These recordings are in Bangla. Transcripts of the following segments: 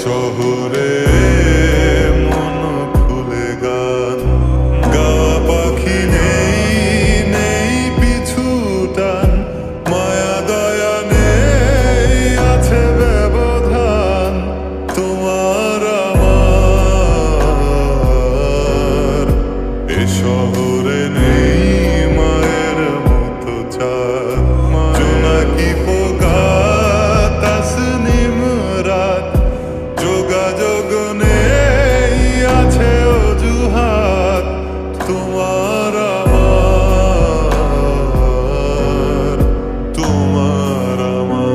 শহরে মন খুলে গান গাওয়া পাখি নেই, নেই পিছু টান, মায়া দয়া নেই, আছে ব্যবধান। তোমার আমার এ শহরে নেই মায়ের মতো চাঁদ, জোনাকি পোকা তাসনিম রাত, যোগাযোগ নেই, আছে অজুহাত। তোমার আমার, তোমার আমার।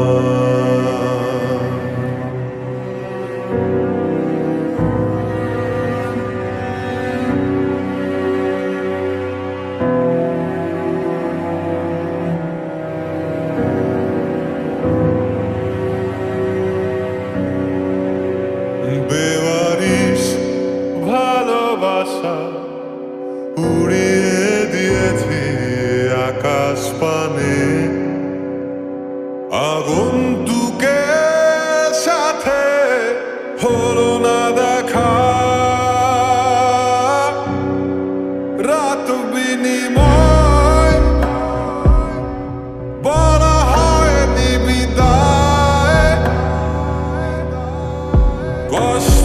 বেওয়ারিশ ভালোবাসা উড়িয়ে দিয়েছি আকাশ পানে, আগন্তুকের সাথে হলো না দেখা, রাত বিনিময় বলা হয়নি বিদায়। কষ্ট